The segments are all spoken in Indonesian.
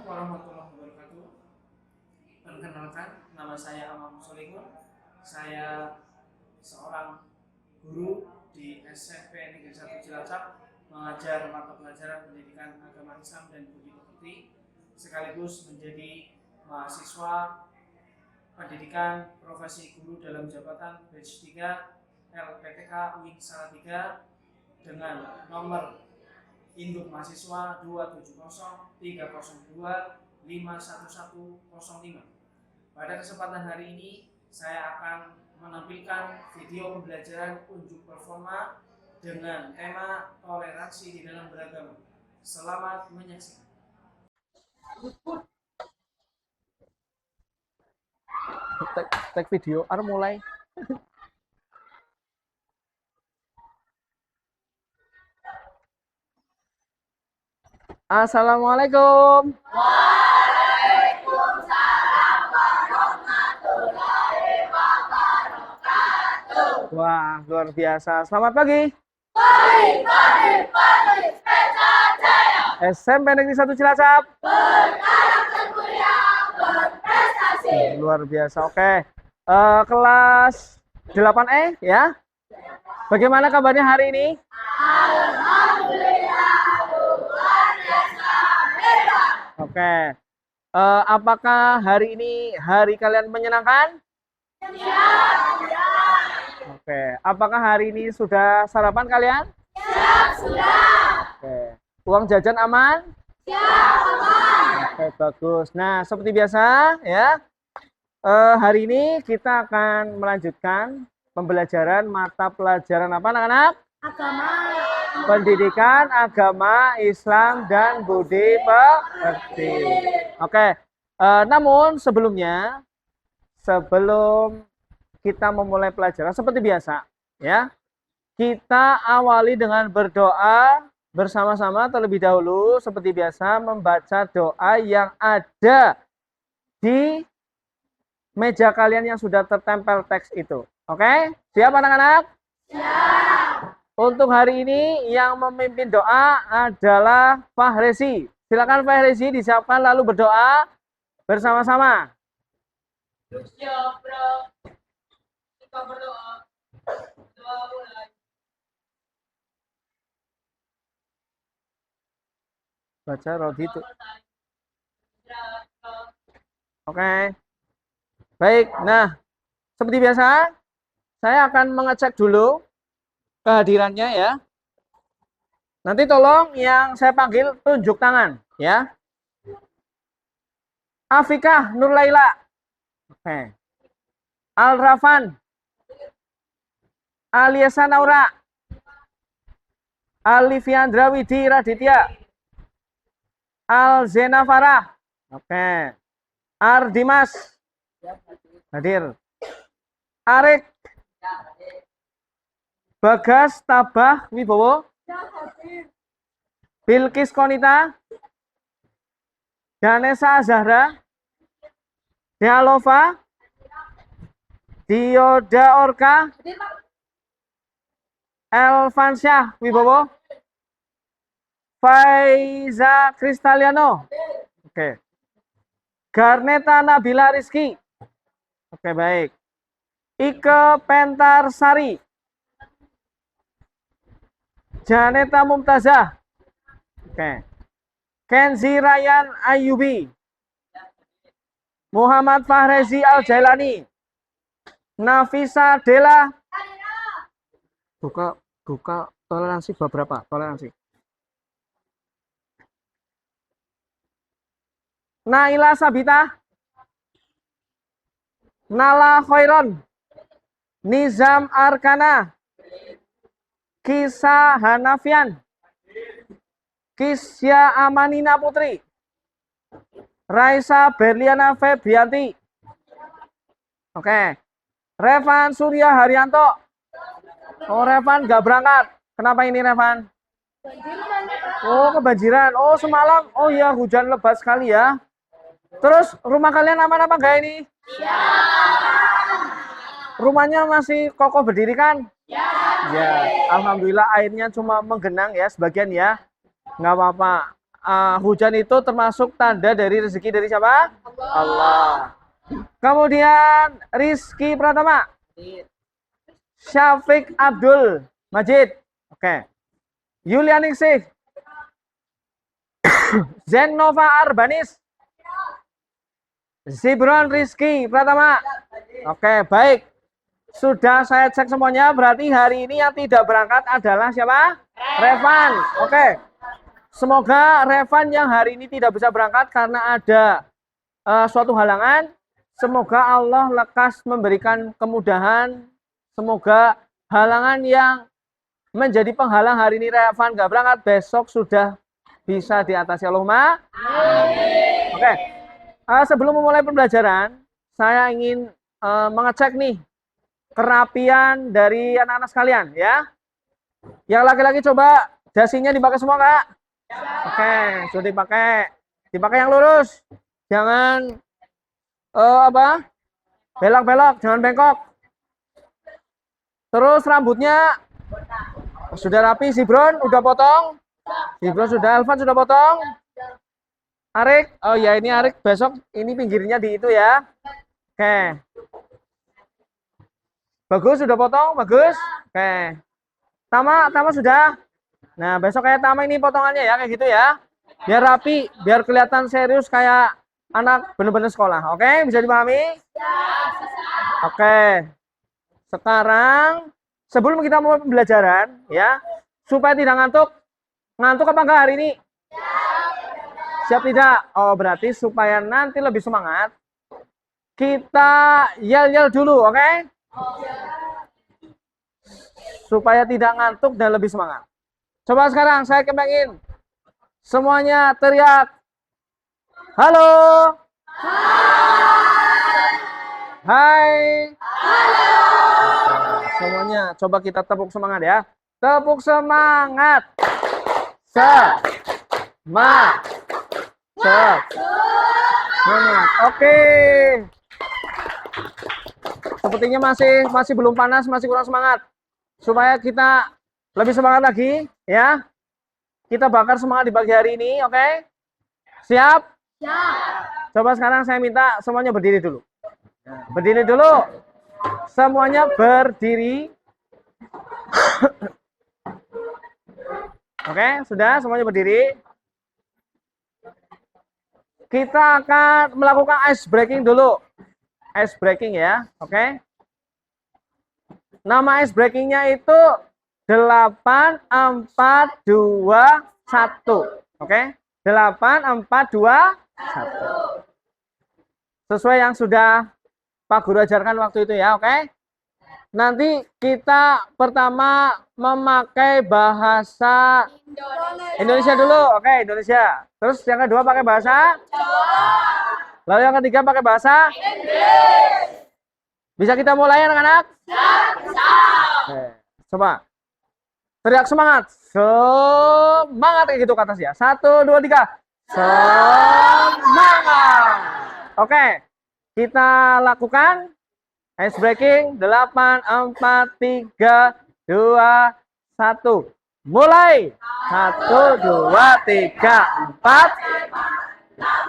warahmatullahi wabarakatuh. Perkenalkan, nama saya Amam Solihun. Saya seorang guru di SMP Negeri 1 Cilacap, mengajar mata pelajaran pendidikan agama Islam dan budi pekerti, sekaligus menjadi mahasiswa pendidikan profesi guru dalam jabatan batch 3 LPTK UIN Salatiga dengan nomor induk mahasiswa 27030251105. Pada kesempatan hari ini saya akan menampilkan video pembelajaran unjuk performa dengan tema toleransi di dalam beragama. Selamat menyaksikan. Tag video, mulai. Assalamualaikum. Waalaikumsalam warahmatullahi wabarakatuh. Wah, luar biasa. Selamat pagi. Pagi, Spesa Jaya. SMP Negeri 1 Cilacap. Berkarakter mulia, berprestasi. Luar biasa. Oke. Kelas 8E ya. Bagaimana kabarnya hari ini? Alhamdulillah, luar biasa hebat. Oke. Apakah hari ini hari kalian menyenangkan? Siap. Oke. Apakah hari ini sudah sarapan kalian? Siap, sudah. Oke. Uang jajan aman? Siap, aman. Oke, bagus. Nah, seperti biasa ya. Hari ini kita akan melanjutkan pembelajaran mata pelajaran apa, anak-anak? Agama. Pendidikan agama Islam dan budi pekerti. Oke. Namun sebelum kita memulai pelajaran seperti biasa, ya, kita awali dengan berdoa bersama-sama terlebih dahulu. Seperti biasa, membaca doa yang ada di meja kalian yang sudah tertempel teks itu. Oke? Siap anak-anak? Siap. Untuk hari ini yang memimpin doa adalah Fahrezi. Silakan Fahrezi disiapkan lalu berdoa bersama-sama. Siap, bro. Kita berdoa. Doa mulai. Baca Roditu. Oke. Baik, nah seperti biasa saya akan mengecek dulu kehadirannya ya. Nanti tolong yang saya panggil tunjuk tangan ya. Afikah Nurlaila. Oke. Al-Rafan. Aliasa Naura. Alifiandra Widi Raditya. Al-Zena Farah. Oke. Ardimas. Hadir. Arik. Bagas Tabah Wibowo. Bilkis Konita. Danesa Zahra. Dialova. Dioda Orka. Elvansyah Wibowo. Faiza Kristaliano. Oke. Garneta Nabila Rizky. Oke, baik. Ike Pentar Sari. Janeta Mumtazah. Oke. Kenzi Ryan Ayubi. Muhammad Fahrezi Al-Jailani. Nafisa Dela. Buka toleransi beberapa toleransi. Naila Sabita. Nala Khairon. Nizam Arkana. Kisah Hanafian. Kisya Amanina Putri. Raisa Berliana Febrianti. Oke. Revan Surya Haryanto. Oh, Revan nggak berangkat. Kenapa ini Revan? Oh, kebanjiran. Oh, semalam. Oh iya, hujan lebat sekali ya. Terus rumah kalian aman apa enggak ini? Ya. Rumahnya masih kokoh berdiri kan? Ya. Ya, alhamdulillah airnya cuma menggenang ya sebagian ya. Nggak apa-apa. hujan itu termasuk tanda dari rezeki dari siapa? Allah. Kemudian Rizky Pratama, Syafiq Abdul Majid, oke. Yulianingsih, Zenova Arbanis, Zibron Rizky Pratama. Oke, baik. Sudah saya cek semuanya, berarti hari ini yang tidak berangkat adalah siapa? Revan. Oke. Semoga Revan yang hari ini tidak bisa berangkat karena ada suatu halangan. Semoga Allah lekas memberikan kemudahan. Semoga halangan yang menjadi penghalang hari ini Revan gak berangkat, besok sudah bisa diatasi. Allahumma. Oke. Sebelum memulai pembelajaran, saya ingin mengecek nih kerapian dari anak-anak sekalian ya. Yang laki-laki coba dasinya dipakai semua, Kak? Oke, sudah dipakai. Dipakai yang lurus. Jangan belok-belok, jangan bengkok. Terus rambutnya sudah rapi. Zibron udah potong. Zibron sudah, Elvan sudah potong. Arik, oh ya ini Arik besok ini pinggirnya di itu ya. Oke. Bagus sudah potong, bagus. Oke. Tama sudah. Nah, besok kayak Tama ini potongannya ya kayak gitu ya. Biar rapi, biar kelihatan serius kayak anak bener-bener sekolah. Oke, bisa dipahami? Oke. Sekarang sebelum kita mulai pembelajaran ya, supaya tidak ngantuk. Ngantuk apa enggak hari ini? Siap tidak? Oh, berarti supaya nanti lebih semangat, kita yel-yel dulu, oke? Supaya tidak ngantuk dan lebih semangat. Coba sekarang saya kembangin. Semuanya teriak. Halo. Hai. Halo. Semuanya coba kita tepuk semangat ya. Tepuk semangat. Semangat. Oke. Sepertinya masih belum panas, masih kurang semangat. Supaya kita lebih semangat lagi, ya. Kita bakar semangat di pagi hari ini, oke? Siap? Siap. Coba sekarang saya minta semuanya berdiri dulu. Berdiri dulu. Semuanya berdiri. Oke, sudah semuanya berdiri. Kita akan melakukan ice breaking dulu. Ice breaking ya, oke. Nama ice breakingnya itu 8, 4, 2, 1. Oke, 8, 4, 2, 1. Sesuai yang sudah Pak Guru ajarkan waktu itu ya, oke. Nanti kita pertama memakai bahasa Indonesia dulu, oke, Indonesia. Terus yang kedua pakai bahasa Jawa. Lalu yang ketiga pakai bahasa Inggris. Bisa kita mulai anak-anak? Oke, coba. Teriak semangat. Semangat kayak gitu ke atas ya. 1, 2, 3. Semangat. Oke. Kita lakukan ice breaking 8, 4, 3, 2, 1. Mulai. 1, 2, 3, 4.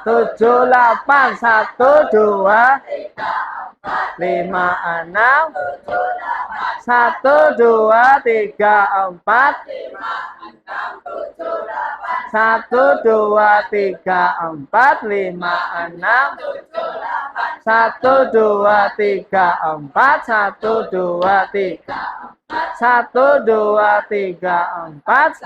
7, 8, 1, 2, 5, 6, 1, 2, 3, 4, 1, 2, 3, 4, 5, 6, 1, 2, 3, 4, 1, 2, 3, 1, 2, 3, 4,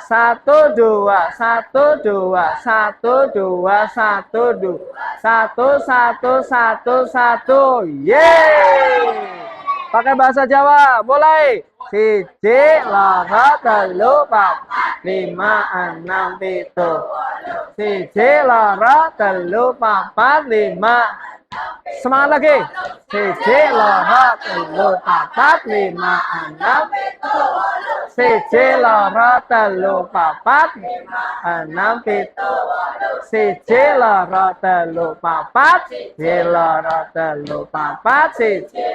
1, 2, 1, 2, 1, 2, 1, 2, 1, 1, 1, 1. Yeay! Pakai bahasa Jawa, mulai. 1, 2, 3, 4, 5, 6, 7. 1, 2, 3, 4, 5. Semangat lagi. 1, 2, 3, 4, 5, 6. 1, 2, 3, 4, 5, 6, 7. siji loro telu papat, siji loro telu papat, siji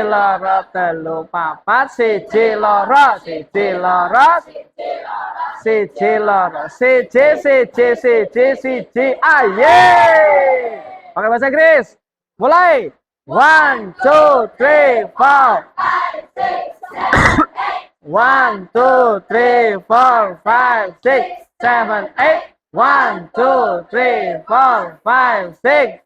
loro telu papat, siji loro, siji loro, siji loro, siji, aye. Oke, bahasa Inggris. Mulai. 1, 2, 3, 4. 1, 2, 3, 4, 5, 6, 7, 8. 1, 2, 3, 4, 5, 6.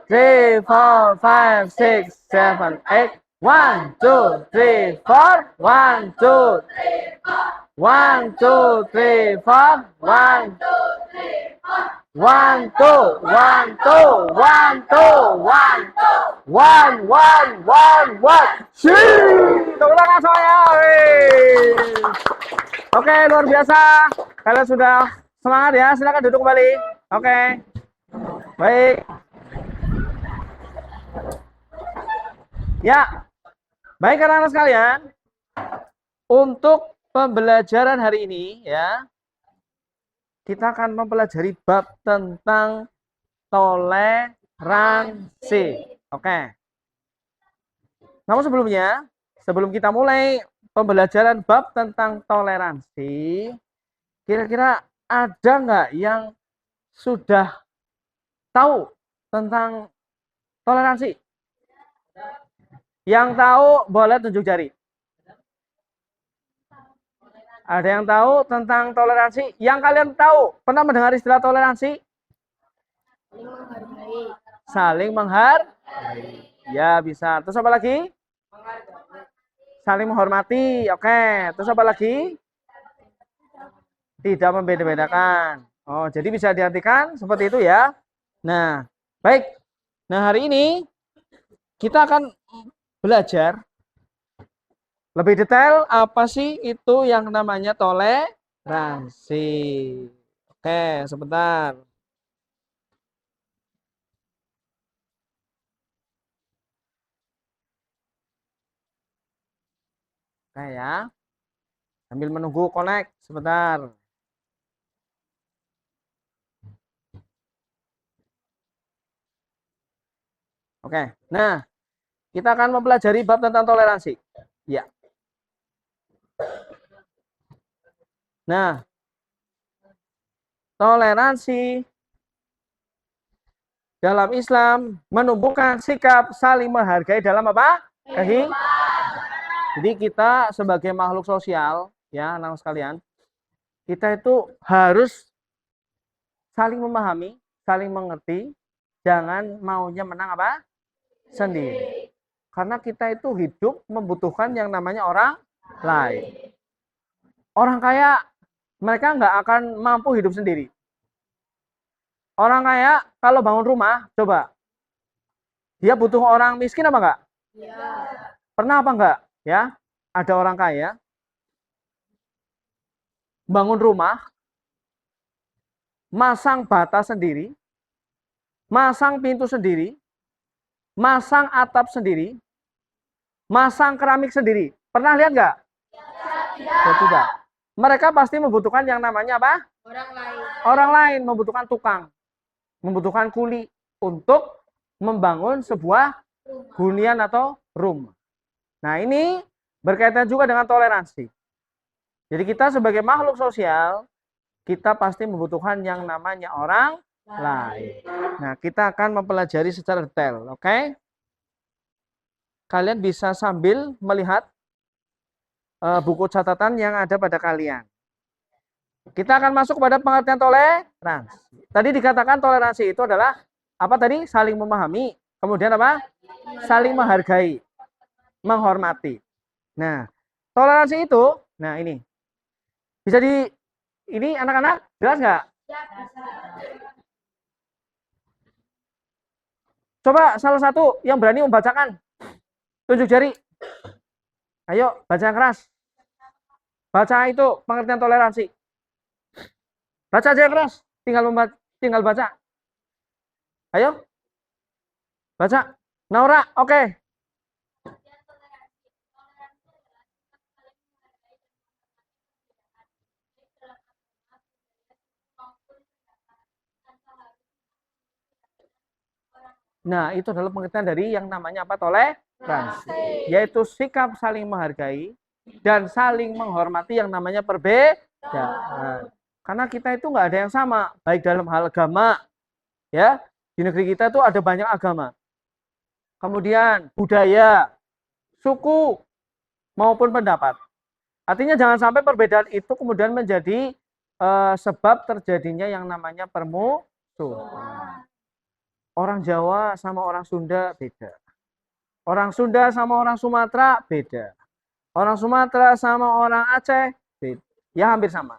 3, 4, 5, 6, 7, 8. 1, 2, 3, 4. 1, 2, 1, 2, 3, 4. 1, 1, 2, 1, 2, 1, 2, 1, 1, 1, 1, 1. Tepuk tangan semuanya. Oke, luar biasa. Kalian sudah semangat ya. Silakan duduk kembali. Oke. Baik. Ya. Baik anak-anak sekalian. Untuk pembelajaran hari ini ya, kita akan mempelajari bab tentang toleransi. Oke. Namun sebelumnya, sebelum kita mulai pembelajaran bab tentang toleransi, kira-kira ada nggak yang sudah tahu tentang toleransi? Yang tahu boleh tunjuk jari. Ada yang tahu tentang toleransi? Yang kalian tahu, pernah mendengar istilah toleransi? Saling menghargai. Ya, bisa. Terus apa lagi? Saling menghormati. Oke. Terus apa lagi? Tidak membeda-bedakan. Oh, jadi bisa diartikan seperti itu ya. Nah, baik. Nah, hari ini kita akan belajar lebih detail apa sih itu yang namanya toleransi. Oke, sebentar. Oke ya. Sambil menunggu connect sebentar. Oke. Nah, kita akan mempelajari bab tentang toleransi. Ya. Nah, toleransi dalam Islam menumbuhkan sikap saling menghargai dalam apa? Jadi kita sebagai makhluk sosial, ya anak sekalian, kita itu harus saling memahami, saling mengerti, jangan maunya menang apa? Sendiri. Karena kita itu hidup membutuhkan yang namanya orang lain. Orang kaya, mereka nggak akan mampu hidup sendiri. Orang kaya kalau bangun rumah, coba. Dia butuh orang miskin apa enggak? Ya. Pernah apa enggak? Ya, ada orang kaya bangun rumah, masang bata sendiri, masang pintu sendiri, masang atap sendiri, masang keramik sendiri. Pernah lihat enggak? Ya, tidak. Mereka pasti membutuhkan yang namanya apa? Orang lain. Orang lain membutuhkan tukang, membutuhkan kuli untuk membangun sebuah hunian atau rumah. Nah, ini berkaitan juga dengan toleransi. Jadi kita sebagai makhluk sosial, kita pasti membutuhkan yang namanya orang lain. Nah, kita akan mempelajari secara detail, oke? Kalian bisa sambil melihat buku catatan yang ada pada kalian. Kita akan masuk pada pengertian toleransi. Tadi dikatakan toleransi itu adalah apa tadi? Saling memahami. Kemudian apa? Saling menghargai, menghormati. Nah, toleransi itu, nah ini bisa ini anak-anak jelas nggak? Coba salah satu yang berani membacakan, tunjuk jari. Ayo baca yang keras. Baca itu pengertian toleransi. Baca aja yang keras. Tinggal baca. Ayo. Baca. Naura, oke. Nah, itu adalah pengertian dari yang namanya apa? Toleransi. Yaitu sikap saling menghargai dan saling menghormati yang namanya perbedaan. Karena kita itu nggak ada yang sama, baik dalam hal agama, ya. Di negeri kita tuh ada banyak agama. Kemudian budaya, suku, maupun pendapat. Artinya jangan sampai perbedaan itu kemudian menjadi sebab terjadinya yang namanya permusuhan. Orang Jawa sama orang Sunda beda. Orang Sunda sama orang Sumatera beda. Orang Sumatera sama orang Aceh beda. Ya hampir sama.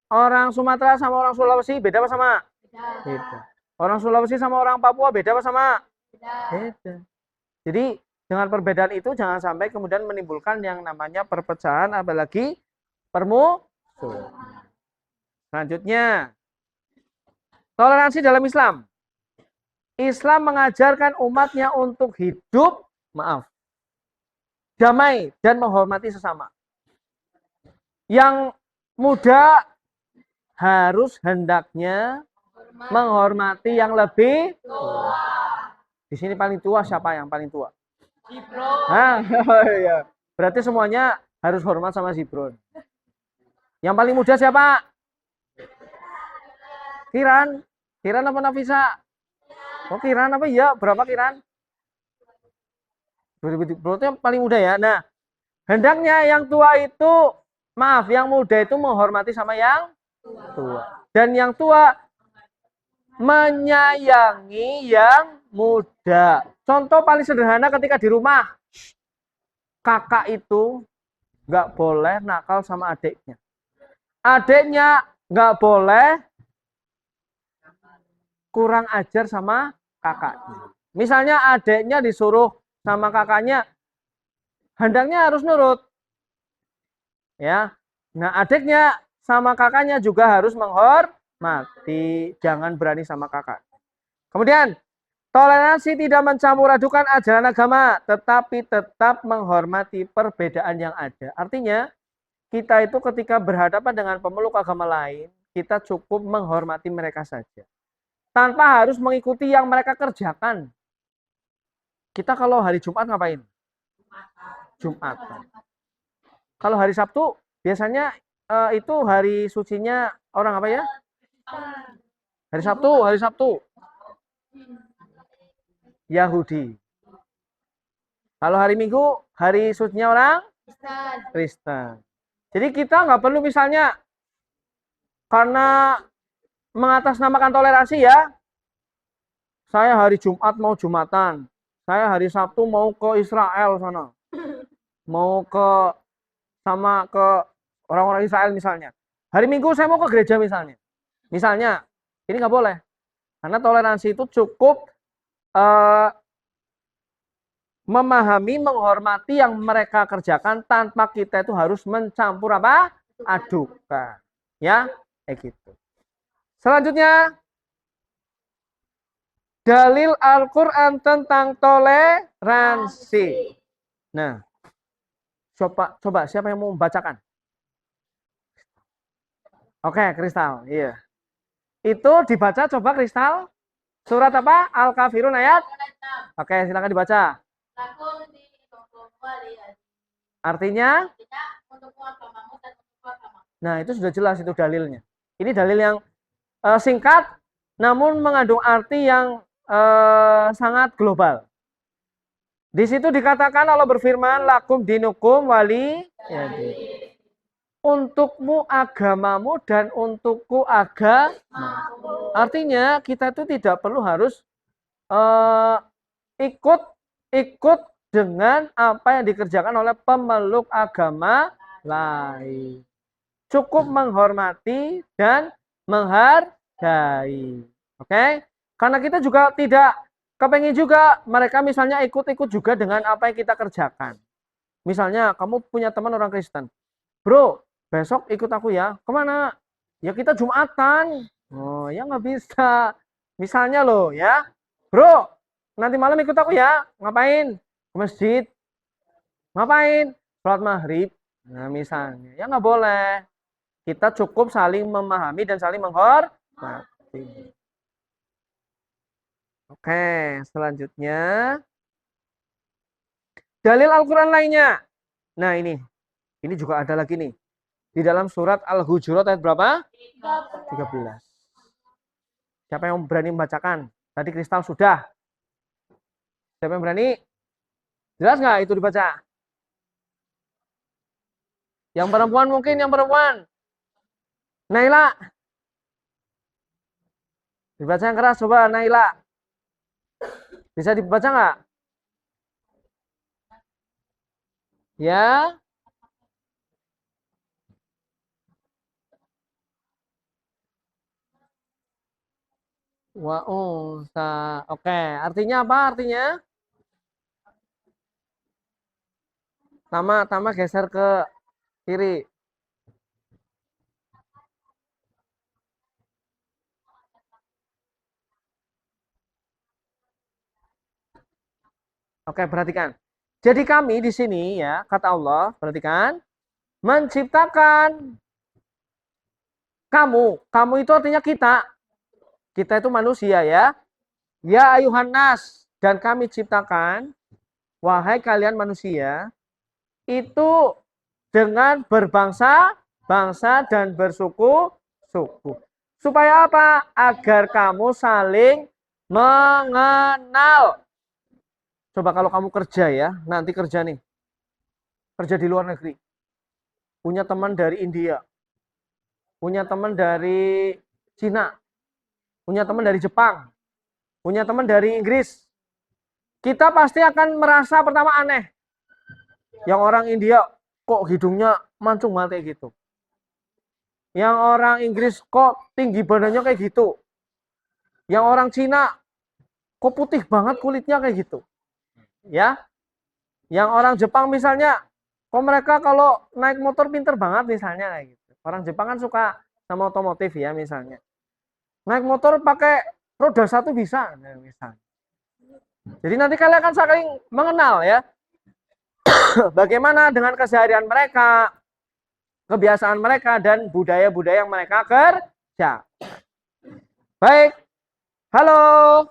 Orang Sumatera sama orang Sulawesi beda apa sama? Beda. Orang Sulawesi sama orang Papua beda apa sama? Beda. Jadi dengan perbedaan itu jangan sampai kemudian menimbulkan yang namanya perpecahan apalagi permusuhan. Selanjutnya, toleransi dalam Islam. Islam mengajarkan umatnya untuk hidup, damai dan menghormati sesama. Yang muda harus hendaknya menghormati yang lebih tua. Di sini paling tua siapa yang paling tua? Zibron. Iya. Berarti semuanya harus hormat sama Zibron. Yang paling muda siapa? Kiran. Kiran apa Nafisa? Oh Kiran apa ya? Berapa Kiran? 2000. Berarti yang paling muda ya. Nah, hendaknya yang tua itu, yang muda itu menghormati sama yang tua. Dan yang tua menyayangi yang muda. Contoh paling sederhana ketika di rumah, kakak itu nggak boleh nakal sama adiknya. Adiknya nggak boleh kurang ajar sama kakaknya. Misalnya adiknya disuruh sama kakaknya, hendaknya harus nurut. Ya. Nah, adiknya sama kakaknya juga harus menghormati, jangan berani sama kakak. Kemudian, toleransi tidak mencampur adukan ajaran agama, tetapi tetap menghormati perbedaan yang ada. Artinya, kita itu ketika berhadapan dengan pemeluk agama lain, kita cukup menghormati mereka saja. Tanpa harus mengikuti yang mereka kerjakan. Kita kalau hari Jumat ngapain? Jumatan. Kalau hari Sabtu, biasanya itu hari sucinya orang apa ya? Hari Sabtu. Yahudi. Kalau hari Minggu, hari sucinya orang? Kristen. Jadi kita nggak perlu misalnya karena mengatasnamakan toleransi ya, saya hari Jumat mau Jumatan, saya hari Sabtu mau ke Israel sana, mau ke orang-orang Israel misalnya. Hari Minggu saya mau ke gereja misalnya. Ini nggak boleh. Karena toleransi itu cukup memahami, menghormati yang mereka kerjakan tanpa kita itu harus mencampur adukan. Ya, kayak gitu. Selanjutnya, dalil Al-Quran tentang toleransi. Nah, coba siapa yang mau membacakan? Oke, Kristal. Iya. Itu dibaca coba Kristal. Surat apa? Al-Kafirun ayat? Oke, silakan dibaca. Artinya? Nah, itu sudah jelas itu dalilnya. Ini dalil yang singkat, namun mengandung arti yang sangat global. Di situ dikatakan Allah berfirman, lakum dinukum wali yadi. Untukmu agamamu dan untukku agama. Artinya kita itu tidak perlu harus ikut dengan apa yang dikerjakan oleh pemeluk agama lain. Cukup menghormati dan menghargai. Oke? Karena kita juga tidak kepengen juga mereka misalnya ikut-ikut juga dengan apa yang kita kerjakan. Misalnya kamu punya teman orang Kristen. Bro, besok ikut aku ya. Kemana? Ya kita Jumatan. Oh ya nggak bisa. Misalnya loh ya. Bro, nanti malam ikut aku ya. Ngapain? Ke masjid. Ngapain? Sholat maghrib. Nah misalnya. Ya nggak boleh. Kita cukup saling memahami dan saling menghormati. Oke, selanjutnya dalil Al-Quran lainnya. Nah ini juga ada lagi nih. Di dalam surat Al-Hujurat ayat berapa? 13. Siapa yang berani membacakan? Tadi Kristal sudah. Siapa yang berani? Jelas nggak itu dibaca? Yang perempuan mungkin, yang perempuan. Naila. Dibaca yang keras, coba Naila. Bisa dibaca nggak? Ya. Wa unsa. Oke, artinya apa? Artinya? Tama geser ke kiri. Oke, perhatikan. Jadi kami di sini ya, kata Allah, perhatikan, menciptakan kamu. Kamu itu artinya kita. Kita itu manusia ya. Ya ayuhan nas, dan kami ciptakan, wahai kalian manusia, itu dengan berbangsa dan bersuku-suku. Supaya apa? Agar kamu saling mengenal. Coba kalau kamu kerja ya, nanti kerja nih. Kerja di luar negeri. Punya teman dari India. Punya teman dari Cina. Punya teman dari Jepang. Punya teman dari Inggris. Kita pasti akan merasa pertama aneh. Yang orang India kok hidungnya mancung banget kayak gitu. Yang orang Inggris kok tinggi badannya kayak gitu. Yang orang Cina kok putih banget kulitnya kayak gitu. Ya. Yang orang Jepang misalnya, kok mereka kalau naik motor pinter banget misalnya kayak gitu. Orang Jepang kan suka sama otomotif ya misalnya. Naik motor pakai roda satu bisa misalnya. Jadi nanti kalian akan saling mengenal ya. Bagaimana dengan keseharian mereka, kebiasaan mereka, dan budaya-budaya yang mereka kerja. Baik. Halo.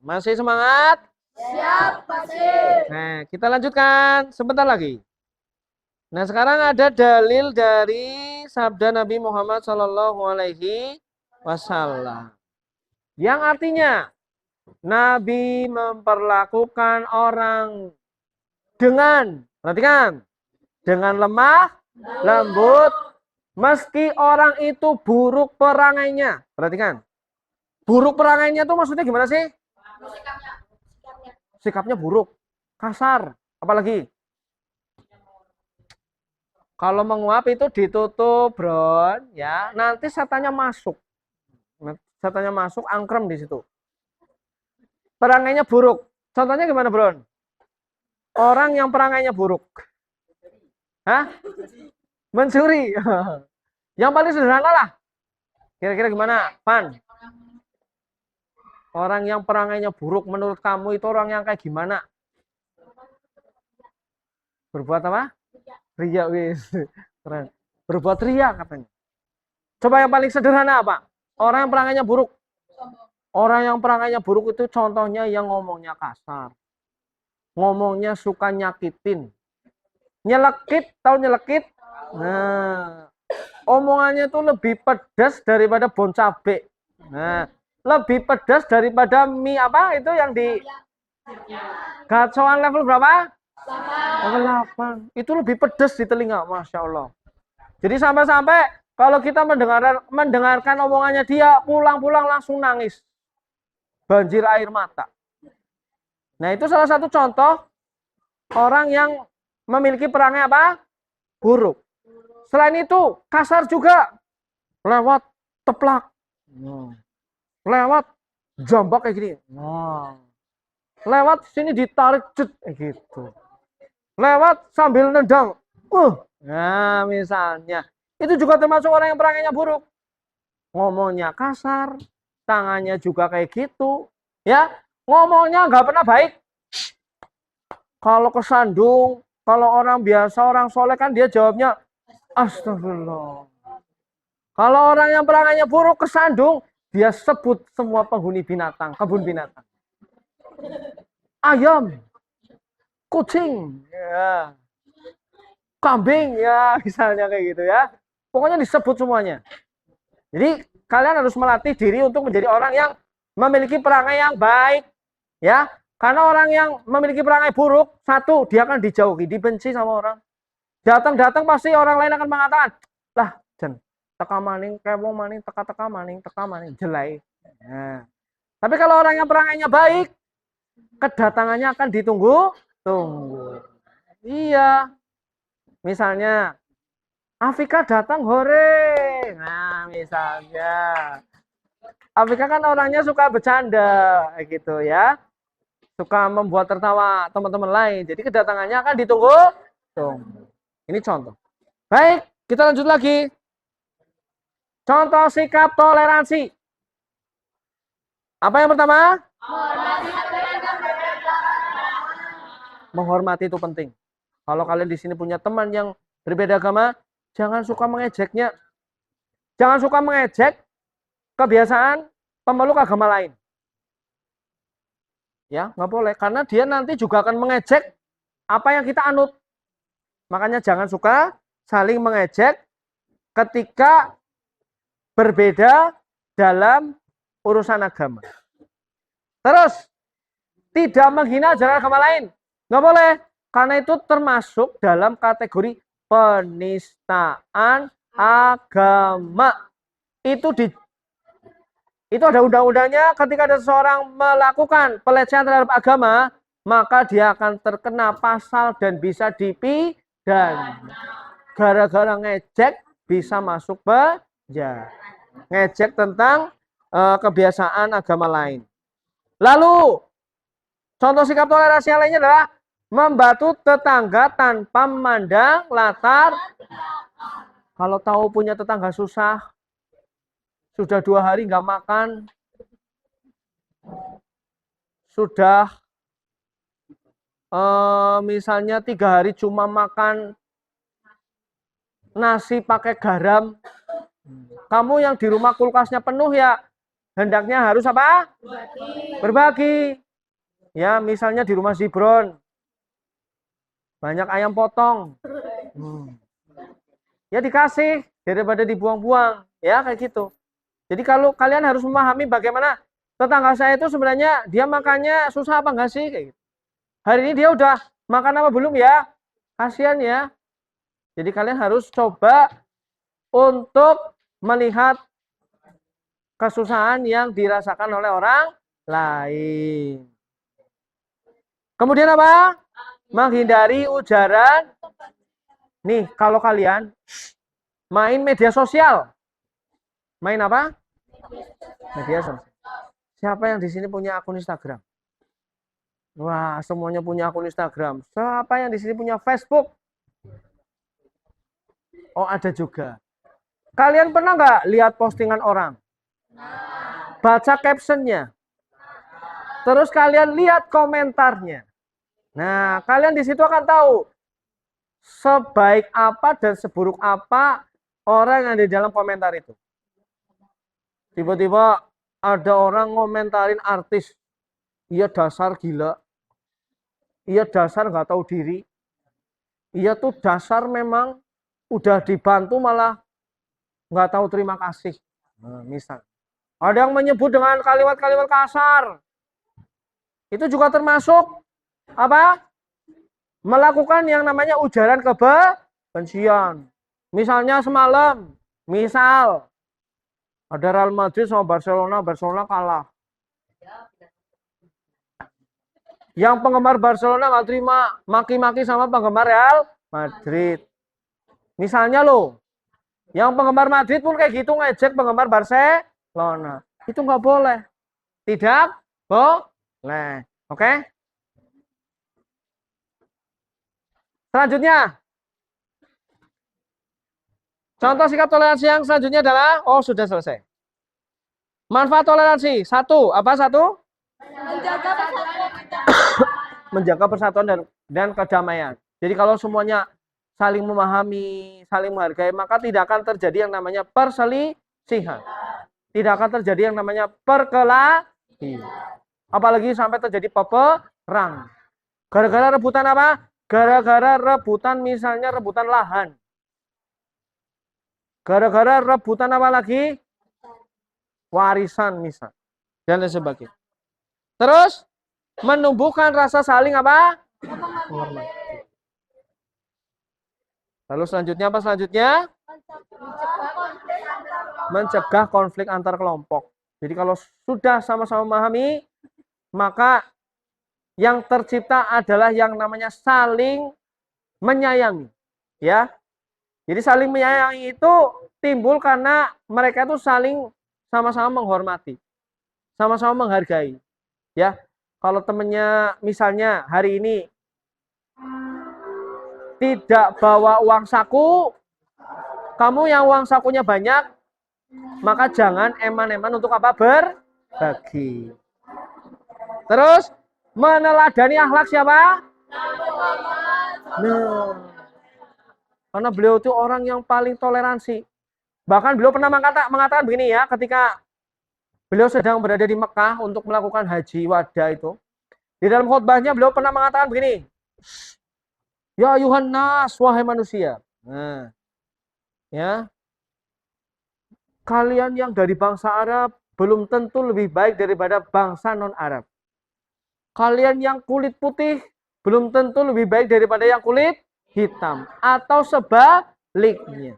Masih semangat? Siap, Pasir. Nah, kita lanjutkan sebentar lagi. Nah, sekarang ada dalil dari sabda Nabi Muhammad SAW. Yang artinya, Nabi memperlakukan orang dengan, perhatikan, dengan lemah, lembut, meski orang itu buruk perangainya. Perhatikan, buruk perangainya itu maksudnya gimana sih? Sikapnya buruk, kasar, apalagi? Kalau menguap itu ditutup, bro, ya. Nanti setannya masuk. Setannya masuk, angkrem di situ. Perangainya buruk. Contohnya gimana, bro? Orang yang perangainya buruk. Hah? Mencuri. Yang paling sederhana lah. Kira-kira gimana, Pan? Orang yang perangainya buruk menurut kamu itu orang yang kayak gimana? Berbuat apa? Ria, wis. Keren. Berbuat ria katanya. Coba yang paling sederhana apa? Orang yang perangainya buruk. Orang yang perangainya buruk itu contohnya yang ngomongnya kasar. Ngomongnya suka nyakitin. Nyelekit, tahu nyelekit? Nah, omongannya itu lebih pedas daripada bon cabe. Nah, lebih pedas daripada mie apa itu yang di gacoan level berapa? Level 8. Itu lebih pedas di telinga, Masya Allah. Jadi sampai-sampai kalau kita mendengarkan omongannya dia, pulang-pulang langsung nangis. Banjir air mata. Nah, itu salah satu contoh orang yang memiliki perangai apa? Buruk. Selain itu, kasar juga. Lewat teplak. Lewat jambak kayak gini. Lewat sini ditarik cut kayak gitu. Lewat sambil nendang. Nah, misalnya. Itu juga termasuk orang yang perangainya buruk. Ngomongnya kasar, tangannya juga kayak gitu. Ya, ngomongnya nggak pernah baik. Kalau kesandung, kalau orang biasa, orang soleh kan dia jawabnya, astagfirullah. Kalau orang yang perangainya buruk kesandung, dia sebut semua penghuni binatang, kebun binatang. Ayam, kucing, ya, kambing, ya, misalnya kayak gitu ya. Pokoknya disebut semuanya. Jadi kalian harus melatih diri untuk menjadi orang yang memiliki perangai yang baik, ya. Karena orang yang memiliki perangai buruk, satu, dia akan dijauhi, dibenci sama orang. Datang-datang pasti orang lain akan mengatakan, lah, jen, teka maning, kewong maning, teka-teka maning, teka maning, jelai. Nah. Tapi kalau orang yang perangainya baik, kedatangannya akan ditunggu-tunggu. Iya. Misalnya, Afika datang hore. Nah, misalnya. Afika kan orangnya suka bercanda, gitu ya. Suka membuat tertawa teman-teman lain. Jadi kedatangannya akan ditunggu-tunggu. Ini contoh. Baik, kita lanjut lagi. Contoh sikap toleransi. Apa yang pertama? Menghormati itu penting. Kalau kalian di sini punya teman yang berbeda agama, jangan suka mengejeknya. Jangan suka mengejek kebiasaan pemeluk agama lain. Ya, nggak boleh. Karena dia nanti juga akan mengejek apa yang kita anut. Makanya jangan suka saling mengejek ketika berbeda dalam urusan agama. Terus, tidak menghina ajaran agama lain. Nggak boleh. Karena itu termasuk dalam kategori penistaan agama. Itu ada undang-undangnya. Ketika ada seseorang melakukan pelecehan terhadap agama, maka dia akan terkena pasal dan bisa dipidana. Gara-gara ngejek bisa masuk penjara. Ngejek tentang kebiasaan agama lain. Lalu, contoh sikap toleransi yang lainnya adalah membantu tetangga tanpa memandang latar. Kalau tahu punya tetangga susah, sudah 2 hari nggak makan, sudah misalnya 3 hari cuma makan nasi pakai garam, kamu yang di rumah kulkasnya penuh ya, hendaknya harus apa? Berbagi. Ya, misalnya di rumah Zibron, banyak ayam potong. Ya dikasih, daripada dibuang-buang. Ya, kayak gitu. Jadi kalau kalian harus memahami bagaimana tetangga saya itu sebenarnya dia makannya susah apa enggak sih? Kayak gitu. Hari ini dia udah makan apa belum ya? Kasihan ya. Jadi kalian harus coba untuk melihat kesusahan yang dirasakan oleh orang lain. Kemudian apa? Menghindari ujaran. Nih, kalau kalian main media sosial. Main apa? Media sosial. Siapa yang di sini punya akun Instagram? Wah, semuanya punya akun Instagram. Siapa yang di sini punya Facebook? Oh, ada juga. Kalian pernah nggak lihat postingan orang? Baca captionnya. Terus kalian lihat komentarnya. Nah, kalian di situ akan tahu sebaik apa dan seburuk apa orang yang ada di dalam komentar itu. Tiba-tiba ada orang ngomentarin artis. Iya dasar gila. Iya dasar nggak tahu diri. Iya tuh dasar memang udah dibantu malah nggak tahu terima kasih. Nah, misal. Ada yang menyebut dengan kalimat-kalimat kasar. Itu juga termasuk apa? Melakukan yang namanya ujaran kebencian. Misalnya semalam, misal ada Real Madrid sama Barcelona, Barcelona kalah. Yang penggemar Barcelona nggak terima maki-maki sama penggemar Real Madrid. Misalnya loh, yang penggemar Madrid pun kayak gitu ngejek penggemar Barcelona. Itu nggak boleh. Tidak boleh. Oke? Selanjutnya. Contoh sikap toleransi yang selanjutnya adalah, oh sudah selesai. Manfaat toleransi. Satu, apa satu? Menjaga persatuan dan kedamaian. Jadi kalau semuanya saling memahami, saling menghargai, maka tidak akan terjadi yang namanya perselisihan. Tidak akan terjadi yang namanya perkelahian. Apalagi sampai terjadi peperang. Gara-gara rebutan apa? Gara-gara rebutan misalnya rebutan lahan. Gara-gara rebutan apa lagi? Warisan misal. Dan lain sebagainya. Terus menumbuhkan rasa saling apa? Menghormati. Lalu selanjutnya apa selanjutnya? Mencegah konflik antar kelompok. Jadi kalau sudah sama-sama memahami, maka yang tercipta adalah yang namanya saling menyayangi. Ya. Jadi saling menyayangi itu timbul karena mereka itu saling sama-sama menghormati, sama-sama menghargai. Ya. Kalau temennya misalnya hari ini tidak bawa uang saku, kamu yang uang sakunya banyak, maka jangan eman-eman untuk apa? Berbagi. Terus meneladani akhlak siapa? Nah, karena beliau itu orang yang paling toleransi. Bahkan beliau pernah mengatakan begini ya, ketika beliau sedang berada di Mekah untuk melakukan haji wada itu. Di dalam khutbahnya beliau pernah mengatakan begini, ya ayuhan nas, wahai manusia. Nah, ya, kalian yang dari bangsa Arab belum tentu lebih baik daripada bangsa non-Arab. Kalian yang kulit putih belum tentu lebih baik daripada yang kulit hitam. Atau sebaliknya.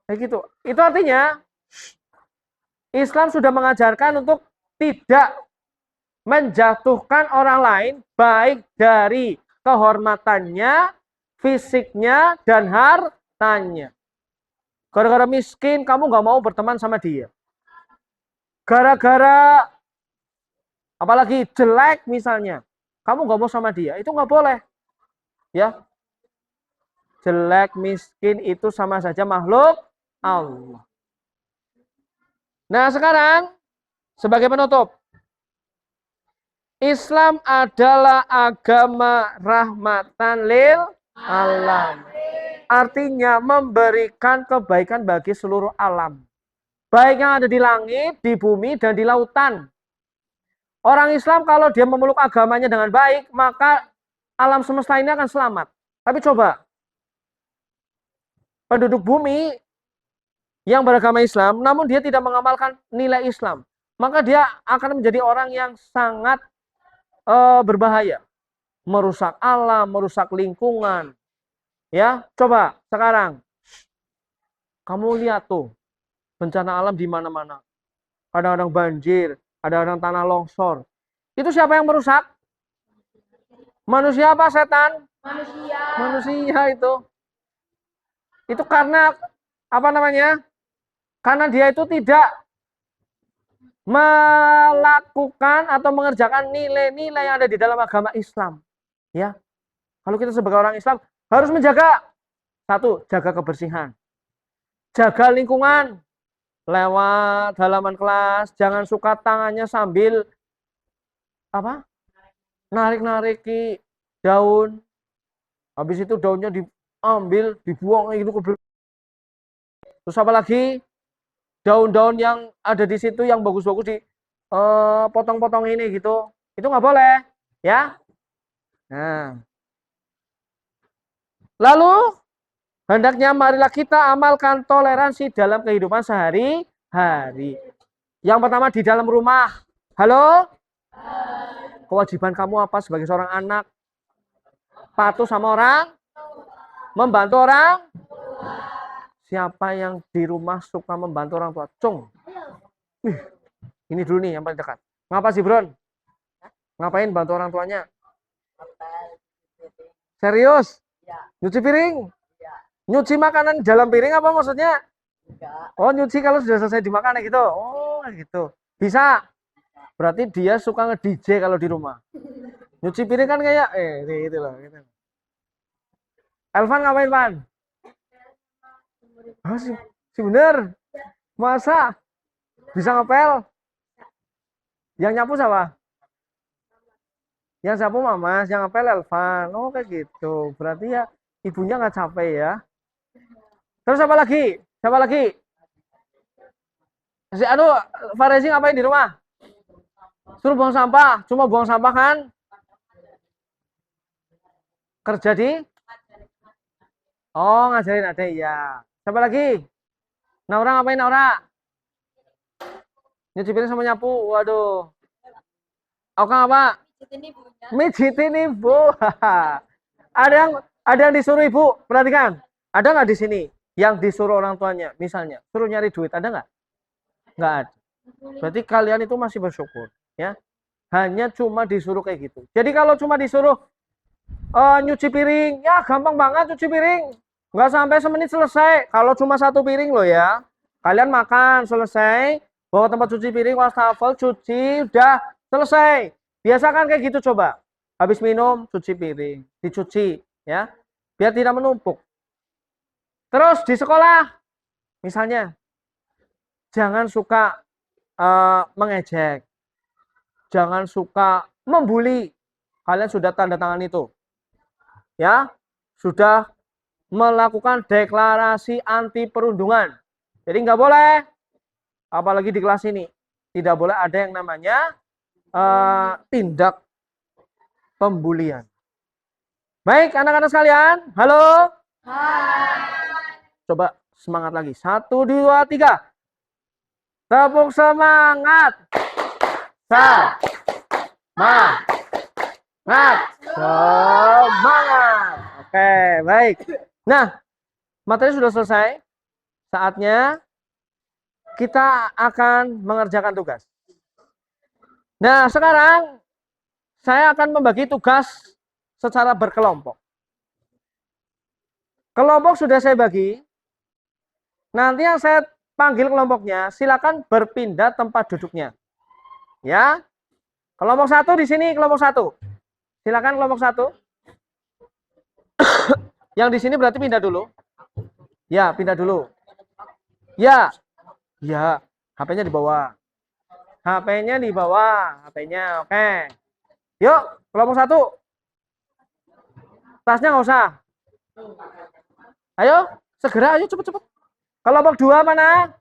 Kayak gitu. Itu artinya Islam sudah mengajarkan untuk tidak menjatuhkan orang lain baik dari kehormatannya, fisiknya, dan hartanya. Gara-gara miskin, kamu gak mau berteman sama dia. Gara-gara apalagi jelek misalnya, kamu gak mau sama dia, itu gak boleh. Ya, jelek, miskin itu sama saja makhluk Allah. Nah sekarang, sebagai penutup, Islam adalah agama rahmatan lil alam. Artinya memberikan kebaikan bagi seluruh alam. Baik yang ada di langit, di bumi, dan di lautan. Orang Islam kalau dia memeluk agamanya dengan baik, maka alam semesta ini akan selamat. Tapi coba, penduduk bumi yang beragama Islam, namun dia tidak mengamalkan nilai Islam, maka dia akan menjadi orang yang sangat berbahaya. Merusak alam, merusak lingkungan. Ya, coba sekarang kamu lihat tuh bencana alam di mana-mana. Kadang-kadang banjir, kadang-kadang tanah longsor. Itu siapa yang merusak? Manusia apa setan? Manusia. Manusia itu. Itu karena apa namanya? Karena dia itu tidak melakukan atau mengerjakan nilai-nilai yang ada di dalam agama Islam. Ya. Kalau kita sebagai orang Islam harus menjaga satu, jaga kebersihan. Jaga lingkungan. Lewat halaman kelas, jangan suka tangannya sambil apa? Narik-nariki daun. Habis itu daunnya diambil, dibuang gitu ke. Terus apa lagi? Daun-daun yang ada di situ yang bagus-bagus potong-potong ini gitu. Itu nggak boleh, ya. Nah. Lalu hendaknya marilah kita amalkan toleransi dalam kehidupan sehari-hari. Yang pertama di dalam rumah. Halo? Kewajiban kamu apa sebagai seorang anak? Patuh sama orang? Membantu orang? Siapa yang di rumah suka membantu orang tua? Cung. Ini dulu nih yang paling dekat. Ngapa sih, Bron? Ngapain bantu orang tuanya? Serius? Nyuci piring? Nyuci makanan dalam piring apa maksudnya? Oh, nyuci kalau sudah selesai dimakan gitu. Oh, gitu. Bisa. Berarti dia suka nge-DJ kalau di rumah. Nyuci piring kan kayak gitu loh, gitu. Elvan ngapain, Van? Oh, si bener. Masa bisa ngepel? Yang nyapu siapa? Yang sapu Mamas, yang ngepel Elvan. Oh, kayak gitu. Berarti ya ibunya nggak capek ya. Terus apa lagi? Siapa lagi? Anu, Farezi ngapain di rumah? Suruh buang sampah. Cuma buang sampah kan? Kerja di? Oh, ngajarin ada iya. Siapa lagi? Naura ngapain Naura? Nyuci piring sama nyapu. Waduh. Oka apa? Mijitin ibu. Ada yang disuruh ibu. Perhatikan. Ada nggak di sini yang disuruh orang tuanya? Misalnya, suruh nyari duit. Ada nggak? Nggak ada. Berarti kalian itu masih bersyukur. Ya. Hanya cuma disuruh kayak gitu. Jadi kalau cuma disuruh nyuci piring, ya gampang banget cuci piring. Nggak sampai semenit selesai. Kalau cuma satu piring loh ya. Kalian makan selesai, bawa tempat cuci piring, wastafel, cuci, udah selesai. Biasakan kayak gitu coba. Habis minum, cuci piring, dicuci ya. Biar tidak menumpuk. Terus di sekolah, misalnya, jangan suka mengejek. Jangan suka membuli. Kalian sudah tanda tangan itu. Ya, sudah melakukan deklarasi anti perundungan. Jadi nggak boleh, apalagi di kelas ini, tidak boleh ada yang namanya tindak pembulian. Baik, anak-anak sekalian, halo. Coba semangat lagi. 1, 2, 3. Tepuk semangat. Semangat. Oke, baik. Nah, materi sudah selesai. Saatnya kita akan mengerjakan tugas. Nah, sekarang saya akan membagi tugas secara berkelompok. Kelompok sudah saya bagi. Nanti yang saya panggil kelompoknya, silakan berpindah tempat duduknya. Ya. Kelompok 1 di sini, kelompok 1. Silakan kelompok 1. Yang di sini berarti pindah dulu. Ya, pindah dulu. Ya. Ya, HP-nya di bawah. HP-nya di bawah. HP-nya, oke. Yuk, kelompok 1. Tasnya nggak usah. Ayo, segera, ayo cepet-cepet. Kelompok 2 mana?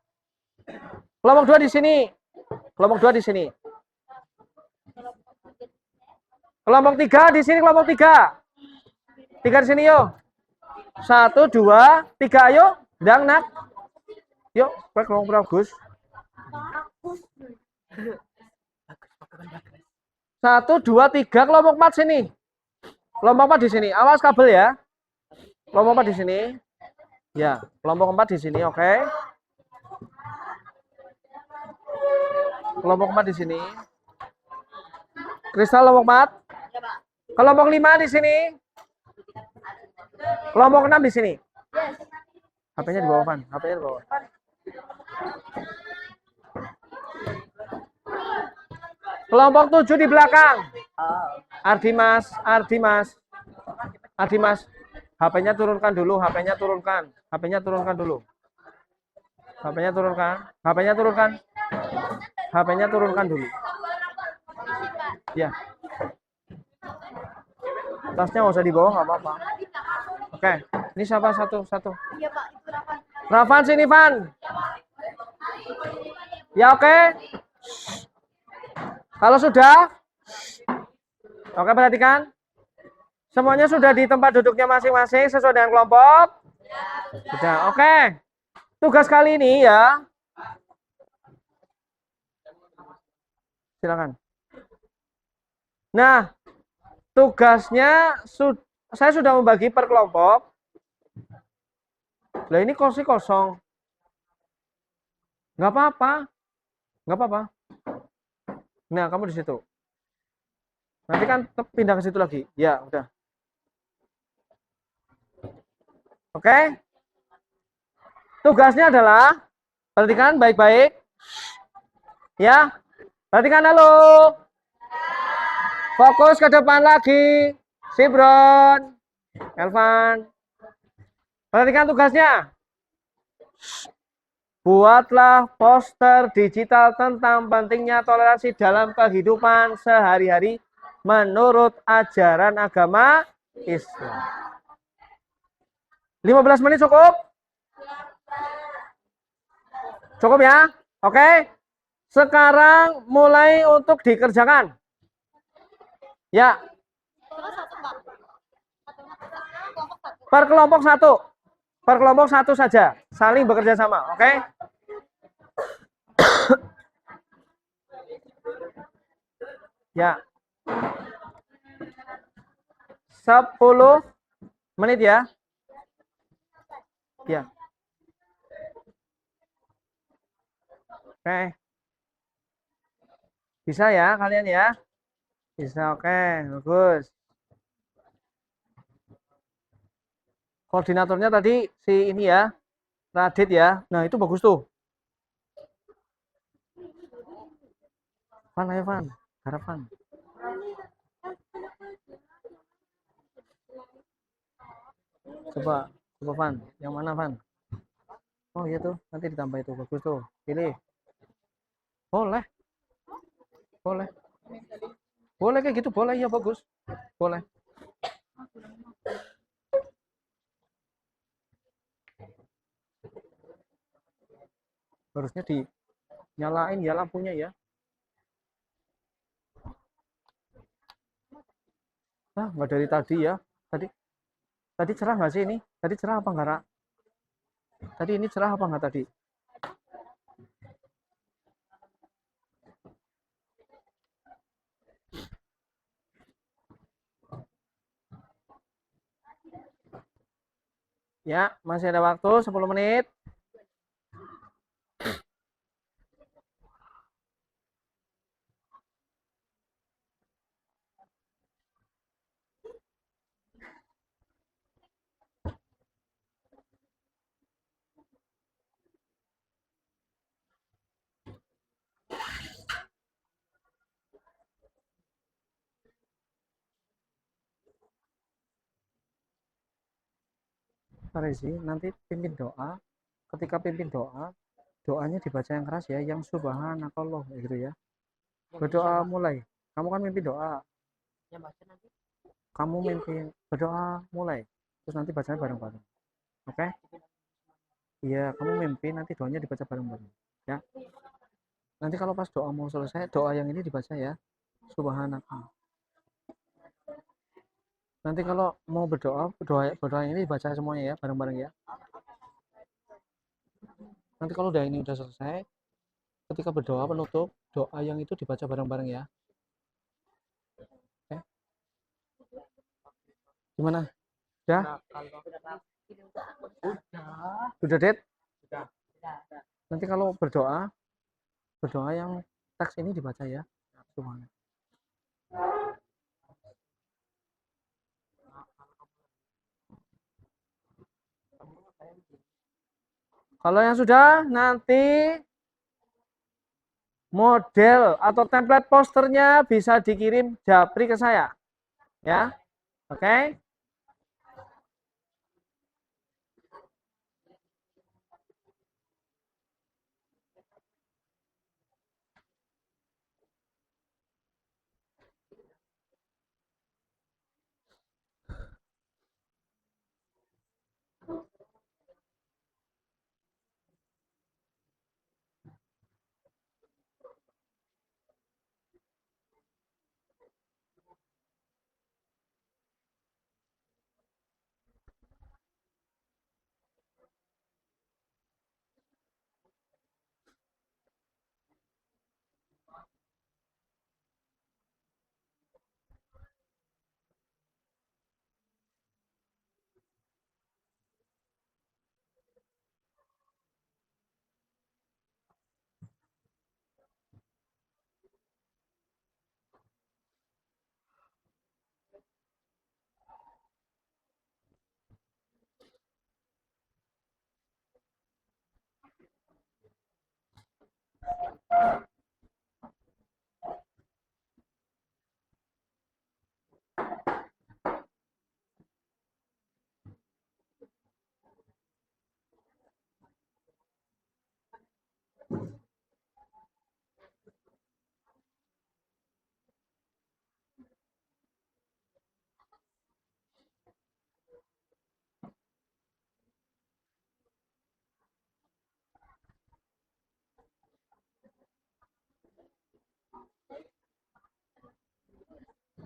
Kelompok 2 di sini. Kelompok 2 di sini. Kelompok 3 di sini, kelompok 3. 3 di sini yuk. 1, 2, 3 ayo. Dang nak. Yuk, kelompok bagus. 1, 2, 3, kelompok 4 sini. Kelompok 4 di sini. Awas kabel ya. Kelompok 4 di sini. Ya, kelompok 4 di sini, oke. Kelompok 4 di sini. Kristal kelompok 4. Kelompok 5 di sini. Kelompok 6 di sini. HP-nya di bawah, Van. HP-nya di bawah. Kelompok 7 di belakang. Ardimas. HP-nya turunkan dulu, HP-nya turunkan. HP-nya turunkan dulu. HP-nya turunkan. HP-nya turunkan. HP-nya turunkan dulu. Ya. Tasnya nggak usah dibawa, nggak apa-apa. Oke, ini siapa satu? Iya Pak, itu Rafa. Rafan sini, Van. Ya oke. Kalau sudah, oke perhatikan. Semuanya sudah di tempat duduknya masing-masing sesuai dengan kelompok. Sudah, oke. Tugas kali ini ya. Silakan. Nah, tugasnya saya sudah membagi per kelompok. Lah ini kursi kosong. Nggak apa-apa. Nggak apa-apa. Nah, kamu di situ. Nanti kan pindah ke situ lagi. Ya, udah. Oke. Tugasnya adalah perhatikan baik-baik. Ya. Perhatikan halo. Fokus ke depan lagi. Sibron. Elvan. Perhatikan tugasnya. Buatlah poster digital tentang pentingnya toleransi dalam kehidupan sehari-hari menurut ajaran agama Islam. 15 menit cukup? Cukup ya? Oke? Sekarang mulai untuk dikerjakan. Ya. Per kelompok satu. Per kelompok satu saja. Saling bekerja sama. Oke? Ya. 10 menit ya. Ya. Oke. Bisa ya kalian ya? Bisa, oke. Bagus. Koordinatornya tadi si ini ya. Radit ya. Nah, itu bagus tuh. Van, ayo Van. Harap Van. Coba, coba Van. Yang mana Van? Oh iya tuh, nanti ditambah itu. Bagus tuh. Pilih. Boleh. Boleh. Boleh kayak gitu, boleh. Ya bagus. Boleh. Harusnya dinyalain ya lampunya ya. Nah, nggak dari tadi ya. Tadi cerah nggak sih ini? Tadi cerah apa enggak, Ra? Tadi ini cerah apa enggak tadi? Ya, masih ada waktu 10 menit. Pak Rezi, nanti pimpin doa. Ketika pimpin doa, doanya dibaca yang keras ya, yang subhanakallah gitu ya. Berdoa mulai. Kamu kan mimpin doa. Kamu mimpin berdoa mulai. Terus nanti bacanya bareng-bareng. Oke? Iya, kamu mimpin nanti doanya dibaca bareng-bareng. Ya. Nanti kalau pas doa mau selesai, doa yang ini dibaca ya. Subhanakallah. Nanti kalau mau berdoa, berdoa yang ini dibaca semuanya ya, bareng-bareng ya. Nanti kalau udah ini udah selesai, ketika berdoa penutup, doa yang itu dibaca bareng-bareng ya. Oke. Gimana? Udah? Sudah, Det? Nanti kalau berdoa, berdoa yang teks ini dibaca ya. Subhanallah. Kalau yang sudah, nanti model atau template posternya bisa dikirim japri ke saya. Ya, oke?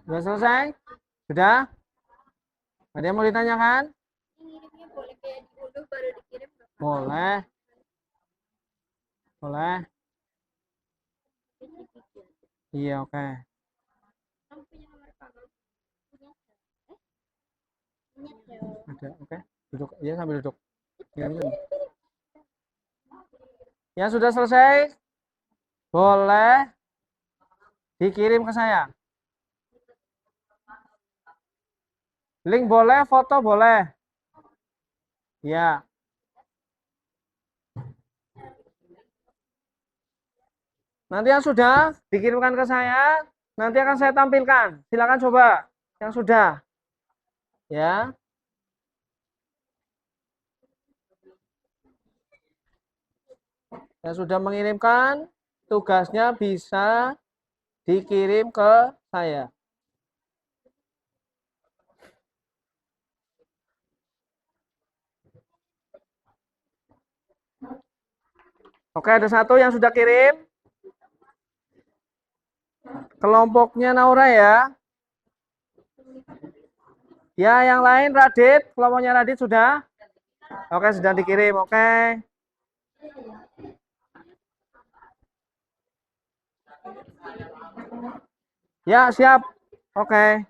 Sudah selesai? Sudah? Ada yang mau ditanyakan? Ngirimnya boleh kayak diunduh baru dikirim nggak? Boleh. Boleh. Iya, oke. Kamu punya nomor panggal? Punya. Punya ya. Ada, oke. Duduk. Ya, sambil duduk. Ya, sudah selesai? Boleh dikirim ke saya. Link boleh, foto boleh. Ya. Nanti yang sudah dikirimkan ke saya, nanti akan saya tampilkan. Silakan coba yang sudah. Ya. Yang sudah mengirimkan, tugasnya bisa dikirim ke saya. Oke, ada satu yang sudah kirim. Kelompoknya Naura ya. Ya, yang lain Radit, kelompoknya Radit sudah? Oke, sudah dikirim. Oke. Ya, siap. Oke.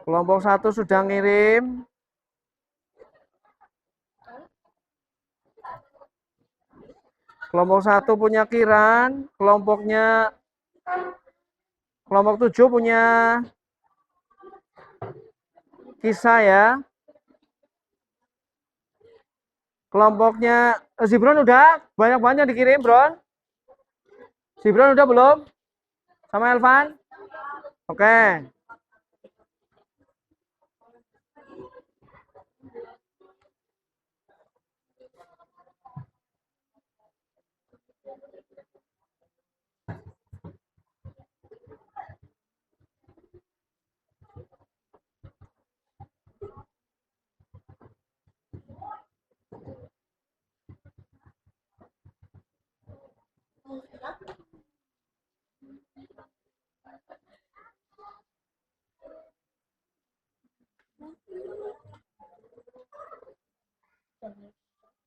Kelompok satu sudah ngirim. Kelompok satu punya Kiran, kelompok 7 punya Kisah ya. Kelompoknya Zibron udah banyak-banyak dikirim, Bron. Zibron udah belum? Sama Elvan? Oke.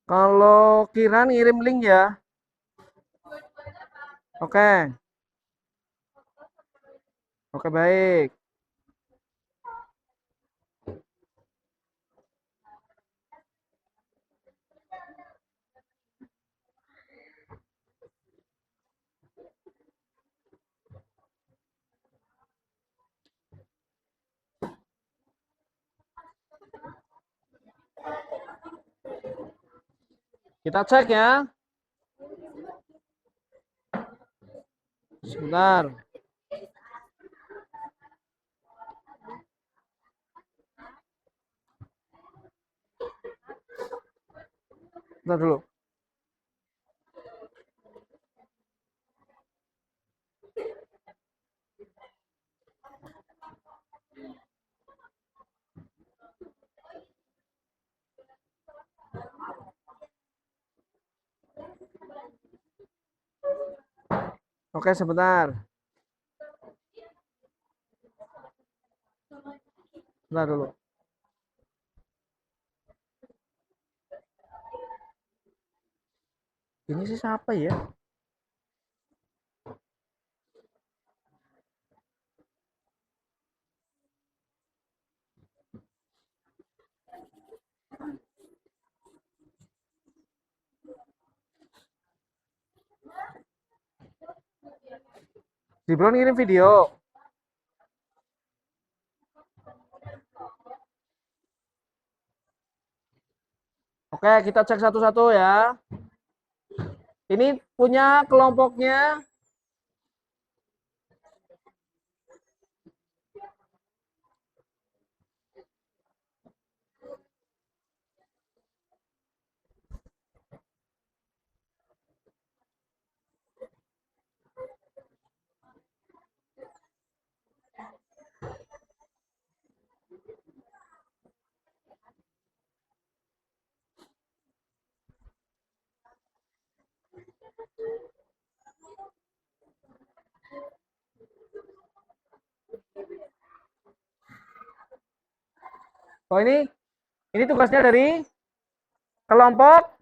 Kalau Kiran ngirim link ya. Oke. Oke, baik. Kita cek ya. Sebentar. Sebentar dulu. Oke, sebentar. Sebentar dulu. Ini sih siapa ya? Zibron ngirim video. Oke, kita cek satu-satu ya. Ini punya kelompoknya. Oh ini tugasnya dari kelompok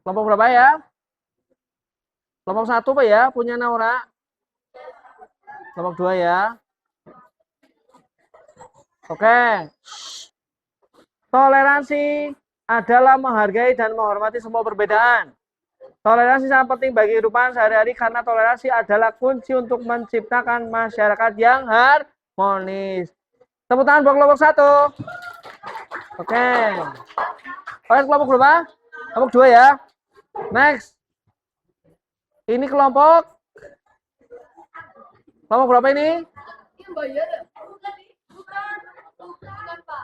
berapa ya? Kelompok 1 Pak ya, punya Naura. Kelompok 2 ya. Oke. Toleransi adalah menghargai dan menghormati semua perbedaan. Toleransi sangat penting bagi kehidupan sehari-hari karena toleransi adalah kunci untuk menciptakan masyarakat yang harmonis. Tepuk tangan buat kelompok 1. Oke. Oke, kelompok berapa? Kelompok 2 ya. Next. Ini kelompok berapa ini?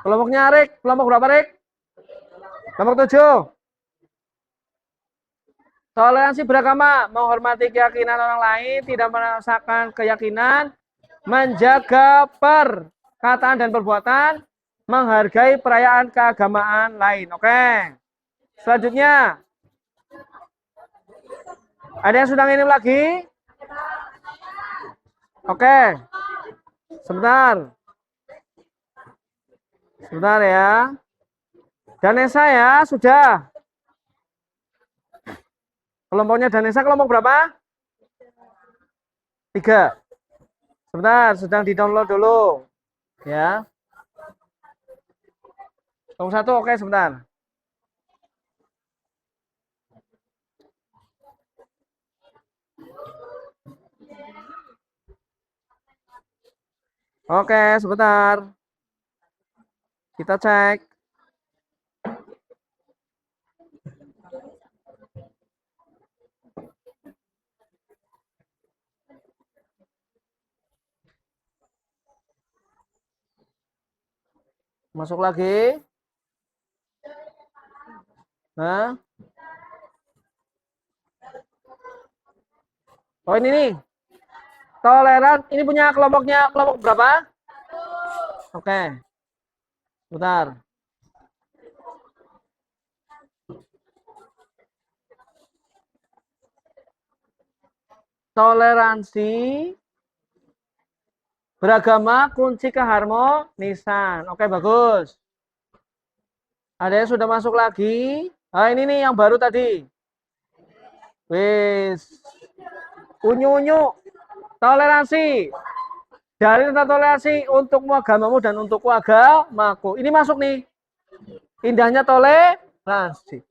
Kelompoknya Arik. Kelompok berapa, Rik? Kelompok 7. Toleransi beragama, menghormati keyakinan orang lain, tidak memaksakan keyakinan, menjaga perkataan dan perbuatan, menghargai perayaan keagamaan lain. Oke. Selanjutnya. Ada yang sudah ngirim lagi? Oke. Sebentar. Sebentar ya. Danesa ya, sudah. Kelompoknya Danesa kelompok berapa? 3. Sebentar, sedang di-download dulu. Ya. Kelompok 1, oke, sebentar. Oke, sebentar. Kita cek. Masuk lagi. Nah. Oh ini nih. Toleran. Ini punya kelompoknya kelompok berapa? Oke. Bentar. Toleransi beragama kunci keharmonisan. Oke, bagus. Ada yang sudah masuk lagi? Ah, ini nih yang baru tadi. Wis. Unyu-unyu. Toleransi. Dari tentang toleransi untukmu agamamu dan untukku agamaku. Ini masuk nih. Indahnya toleransi.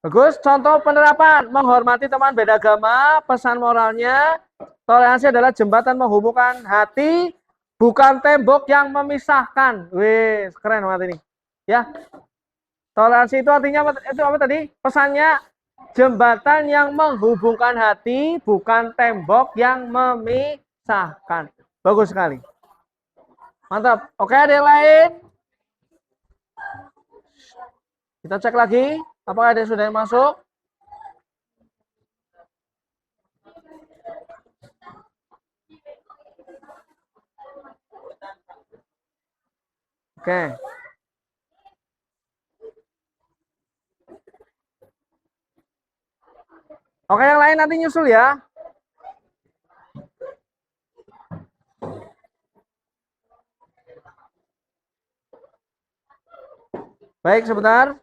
Bagus. Contoh penerapan. Menghormati teman beda agama. Pesan moralnya. Toleransi adalah jembatan menghubungkan hati. Bukan tembok yang memisahkan. Wih, keren banget ini. Ya. Toleransi itu artinya itu apa tadi? Pesannya jembatan yang menghubungkan hati, bukan tembok yang memisahkan. Bagus sekali. Mantap. Oke, ada yang lain? Kita cek lagi. Apakah ada yang sudah masuk? Oke. Oke, yang lain nanti nyusul ya. Baik, sebentar.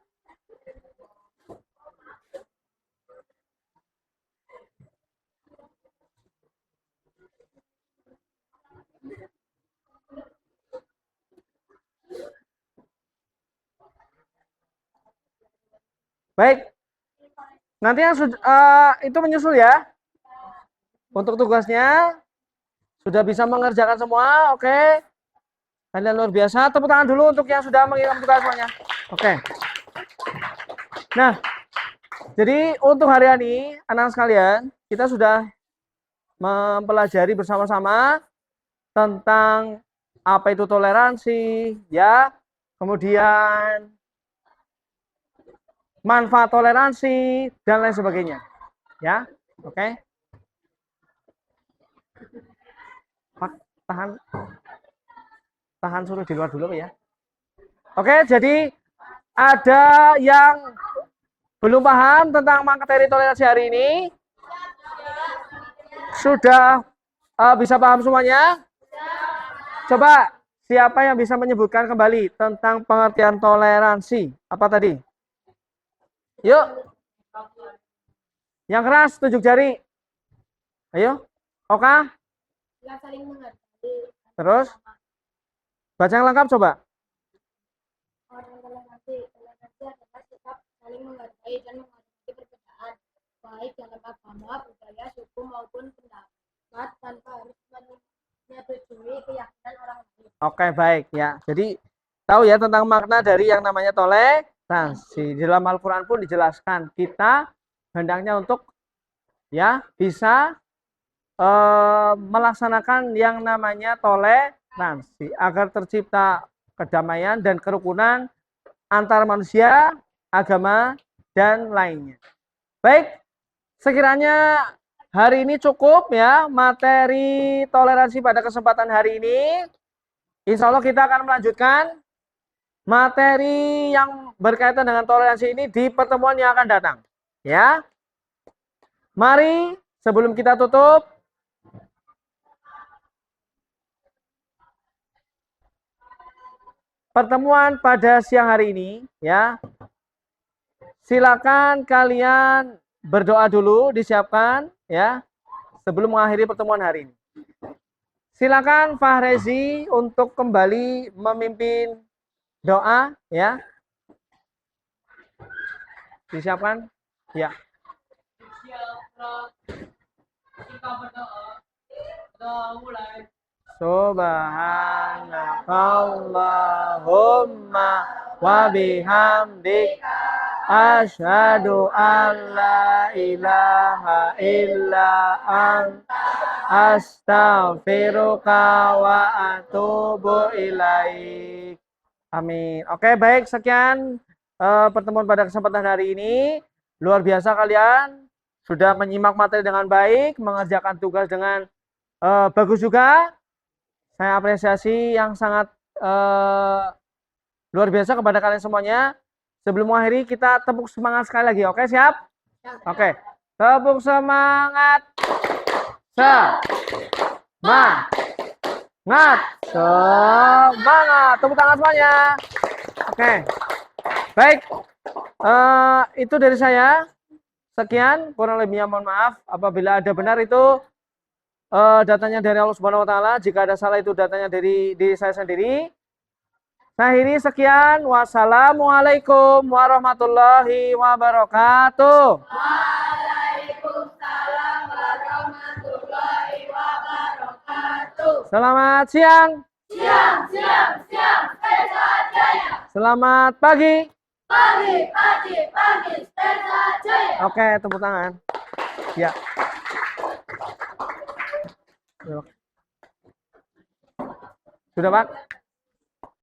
Baik. Nanti yang itu menyusul ya. Untuk tugasnya sudah bisa mengerjakan semua, oke. Kalian luar biasa. Tepuk tangan dulu untuk yang sudah mengirim tugas semuanya. Oke. Nah, jadi untuk hari ini, anak sekalian, kita sudah mempelajari bersama-sama tentang apa itu toleransi, ya. Kemudian manfaat toleransi dan lain sebagainya. Ya, oke. Tahan suruh di luar dulu ya. Oke, jadi ada yang belum paham tentang materi toleransi hari ini? Sudah bisa paham semuanya? Coba siapa yang bisa menyebutkan kembali tentang pengertian toleransi? Apa tadi? Yuk. Yang keras, tunjuk jari. Ayo. Oka. Yang saling menghargai. Terus? Baca yang lengkap coba. Orang toleransi adalah sikap saling menghargai dan menghormati perbedaan, baik dalam agama, budaya, suku maupun pendapat, tanpa harus menyetujui keyakinan orang lain. Oke, baik ya. Jadi tahu ya tentang makna dari yang namanya toleransi. Di dalam Al-Qur'an pun dijelaskan kita hendaknya untuk ya bisa melaksanakan yang namanya toleransi agar tercipta kedamaian dan kerukunan antar manusia, agama, dan lainnya. Baik, sekiranya hari ini cukup ya materi toleransi pada kesempatan hari ini. Insya Allah kita akan melanjutkan materi yang berkaitan dengan toleransi ini di pertemuan yang akan datang. Ya, mari sebelum kita tutup, pertemuan pada siang hari ini, ya, silakan kalian berdoa dulu, disiapkan, ya, sebelum mengakhiri pertemuan hari ini. Silakan Fahrezi untuk kembali memimpin doa, ya. Disiapkan, ya. Kita berdoa. Doa mulai. Subhanakallahumma wa bihamdika asyhadu an la ilaha illa anta astaghfiruka wa atubu ilaik. Amin. Oke, baik, sekian pertemuan pada kesempatan hari ini. Luar biasa kalian sudah menyimak materi dengan baik, mengerjakan tugas dengan bagus juga. Saya apresiasi yang sangat luar biasa kepada kalian semuanya. Sebelum mengakhiri kita tepuk semangat sekali lagi. Oke, siap? Oke. Tepuk semangat. Semangat. Semangat. Tepuk tangan semuanya. Oke. Baik. Itu dari saya. Sekian, kurang lebihnya mohon maaf. Apabila ada benar itu datanya dari Allah Subhanahu wa taala, jika ada salah itu datanya dari diri saya sendiri. Saya akhiri sekian. Wassalamualaikum warahmatullahi wabarakatuh. Waalaikumsalam warahmatullahi wabarakatuh. Selamat siang. Siang. Sehat jaya. Selamat pagi. Pagi. Sehat jaya. Oke, tepuk tangan. Ya. Sudah, Pak?